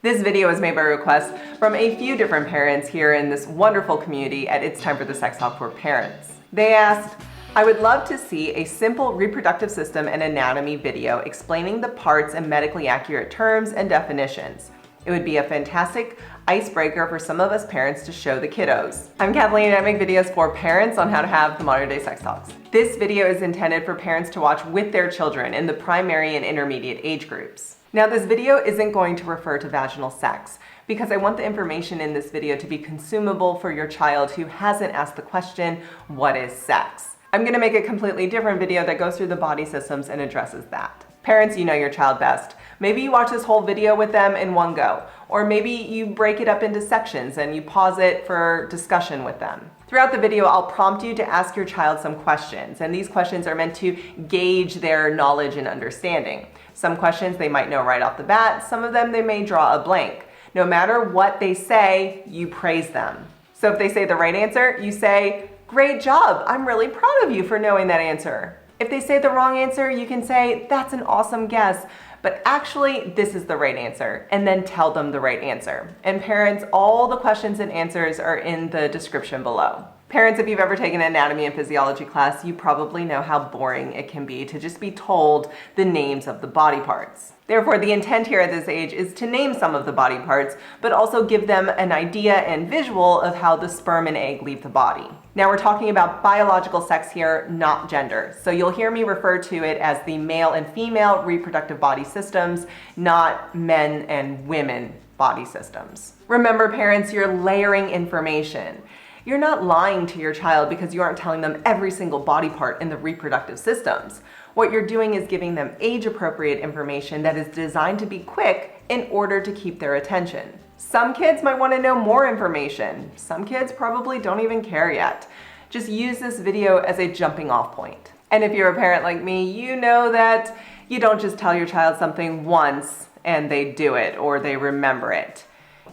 This video was made by request from a few different parents here in this wonderful community at It's Time for the Sex Talk for Parents. They asked, I would love to see a simple reproductive system and anatomy video explaining the parts in medically accurate terms and definitions. It would be a fantastic icebreaker for some of us parents to show the kiddos. I'm Kathleen and I make videos for parents on how to have the modern day sex talks. This video is intended for parents to watch with their children in the primary and intermediate age groups. Now this video isn't going to refer to vaginal sex because I want the information in this video to be consumable for your child who hasn't asked the question, what is sex? I'm going to make a completely different video that goes through the body systems and addresses that. Parents, you know your child best. Maybe you watch this whole video with them in one go, or maybe you break it up into sections and you pause it for discussion with them. Throughout the video, I'll prompt you to ask your child some questions, and these questions are meant to gauge their knowledge and understanding. Some questions they might know right off the bat, some of them they may draw a blank. No matter what they say, you praise them. So if they say the right answer, you say, "Great job, I'm really proud of you for knowing that answer." If they say the wrong answer, you can say, "That's an awesome guess, but actually this is the right answer," and then tell them the right answer. And parents, all the questions and answers are in the description below. Parents, if you've ever taken an anatomy and physiology class, you probably know how boring it can be to just be told the names of the body parts. Therefore, the intent here at this age is to name some of the body parts, but also give them an idea and visual of how the sperm and egg leave the body. Now we're talking about biological sex here, not gender. So you'll hear me refer to it as the male and female reproductive body systems, not men and women body systems. Remember parents, you're layering information. You're not lying to your child because you aren't telling them every single body part in the reproductive systems. What you're doing is giving them age-appropriate information that is designed to be quick in order to keep their attention. Some kids might want to know more information. Some kids probably don't even care yet. Just use this video as a jumping off point. And if you're a parent like me, you know that you don't just tell your child something once and they do it or they remember it.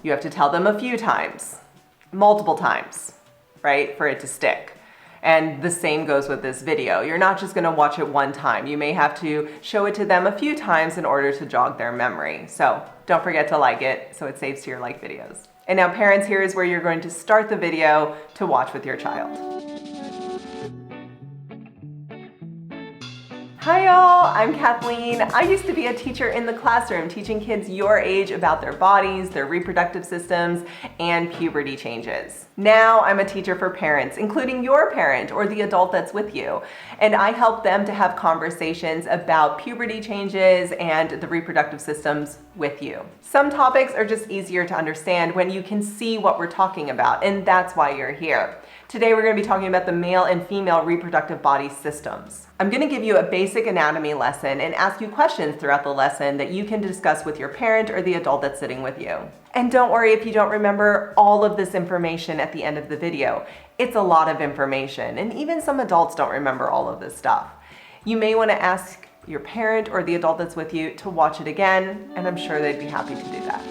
You have to tell them a few times, multiple times, right, for it to stick. And the same goes with this video. You're not just going to watch it one time. You may have to show it to them a few times in order to jog their memory. So don't forget to like it so it saves to your like videos. And now parents, here is where you're going to start the video to watch with your child. Hi y'all, I'm Kathleen. I used to be a teacher in the classroom teaching kids your age about their bodies, their reproductive systems, and puberty changes. Now I'm a teacher for parents, including your parent or the adult that's with you, and I help them to have conversations about puberty changes and the reproductive systems with you. Some topics are just easier to understand when you can see what we're talking about, and that's why you're here. Today we're going to be talking about the male and female reproductive body systems. I'm going to give you a basic anatomy lesson and ask you questions throughout the lesson that you can discuss with your parent or the adult that's sitting with you. And don't worry if you don't remember all of this information at the end of the video. It's a lot of information, and even some adults don't remember all of this stuff. You may want to ask your parent or the adult that's with you to watch it again, and I'm sure they'd be happy to do that.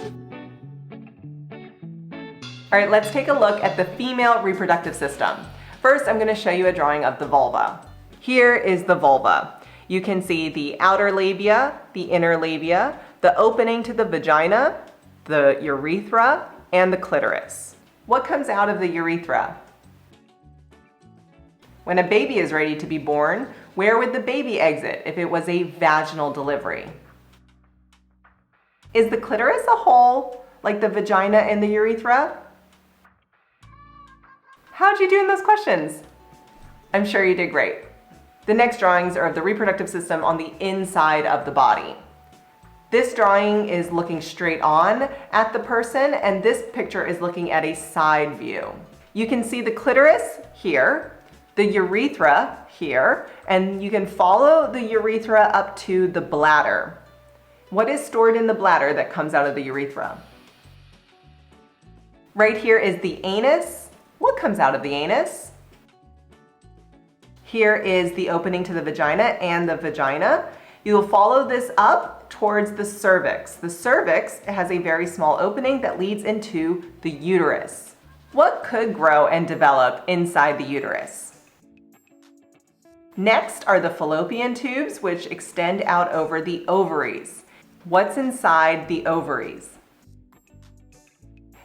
All right, let's take a look at the female reproductive system. First, I'm going to show you a drawing of the vulva. Here is the vulva. You can see the outer labia, the inner labia, the opening to the vagina, the urethra, and the clitoris. What comes out of the urethra? When a baby is ready to be born, where would the baby exit if it was a vaginal delivery? Is the clitoris a hole like the vagina and the urethra? How'd you do in those questions? I'm sure you did great. The next drawings are of the reproductive system on the inside of the body. This drawing is looking straight on at the person, and this picture is looking at a side view. You can see the clitoris here, the urethra here, and you can follow the urethra up to the bladder. What is stored in the bladder that comes out of the urethra? Right here is the anus. What comes out of the anus? Here is the opening to the vagina and the vagina. You will follow this up towards the cervix. The cervix has a very small opening that leads into the uterus. What could grow and develop inside the uterus? Next are the fallopian tubes, which extend out over the ovaries. What's inside the ovaries?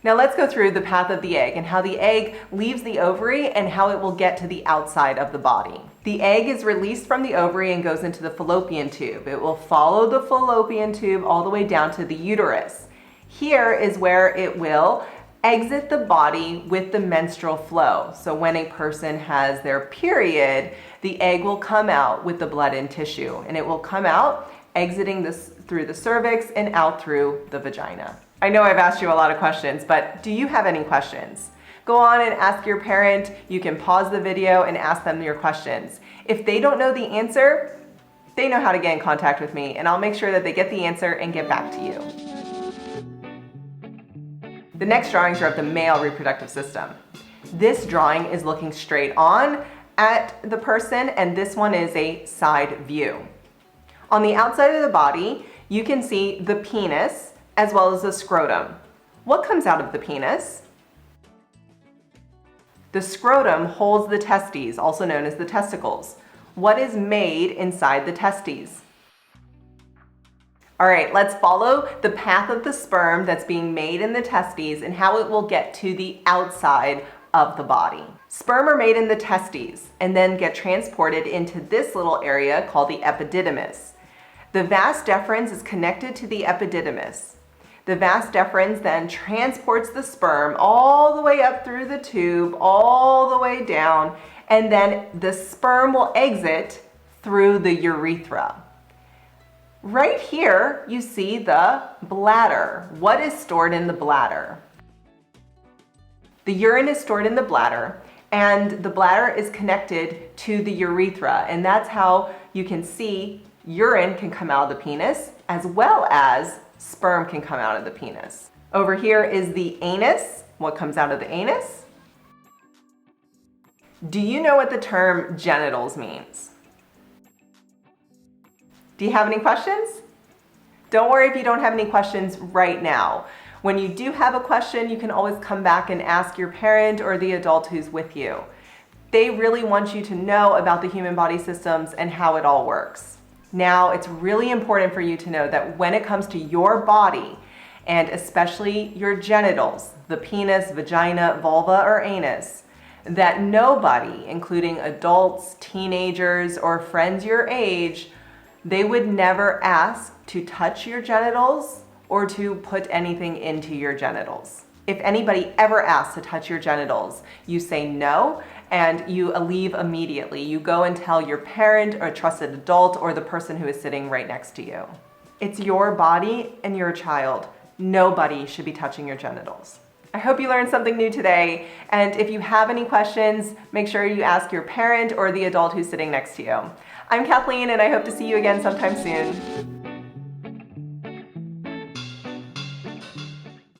Now let's go through the path of the egg and how the egg leaves the ovary and how it will get to the outside of the body. The egg is released from the ovary and goes into the fallopian tube. It will follow the fallopian tube all the way down to the uterus. Here is where it will exit the body with the menstrual flow. So when a person has their period, the egg will come out with the blood and tissue, and it will come out exiting this through the cervix and out through the vagina. I know I've asked you a lot of questions, but do you have any questions? Go on and ask your parent. You can pause the video and ask them your questions. If they don't know the answer, they know how to get in contact with me, and I'll make sure that they get the answer and get back to you. The next drawings are of the male reproductive system. This drawing is looking straight on at the person, and this one is a side view. On the outside of the body, you can see the penis as well as the scrotum. What comes out of the penis? The scrotum holds the testes, also known as the testicles. What is made inside the testes? All right, let's follow the path of the sperm that's being made in the testes and how it will get to the outside of the body. Sperm are made in the testes and then get transported into this little area called the epididymis. The vas deferens is connected to the epididymis. The vas deferens then transports the sperm all the way up through the tube, all the way down, and then the sperm will exit through the urethra. Right here, you see the bladder. What is stored in the bladder? The urine is stored in the bladder, and the bladder is connected to the urethra, and that's how you can see urine can come out of the penis, as well as sperm can come out of the penis. Over here is the anus. What comes out of the anus? Do you know what the term genitals means? Do you have any questions? Don't worry if you don't have any questions right now. When you do have a question, you can always come back and ask your parent or the adult who's with you. They really want you to know about the human body systems and how it all works. Now, it's really important for you to know that when it comes to your body, and especially your genitals, the penis, vagina, vulva, or anus, that nobody, including adults, teenagers, or friends your age, they would never ask to touch your genitals or to put anything into your genitals. If anybody ever asks to touch your genitals, you say no, and you leave immediately. You go and tell your parent or trusted adult or the person who is sitting right next to you. It's your body and your child. Nobody should be touching your genitals. I hope you learned something new today, and if you have any questions, make sure you ask your parent or the adult who's sitting next to you. I'm Kathleen, and I hope to see you again sometime soon.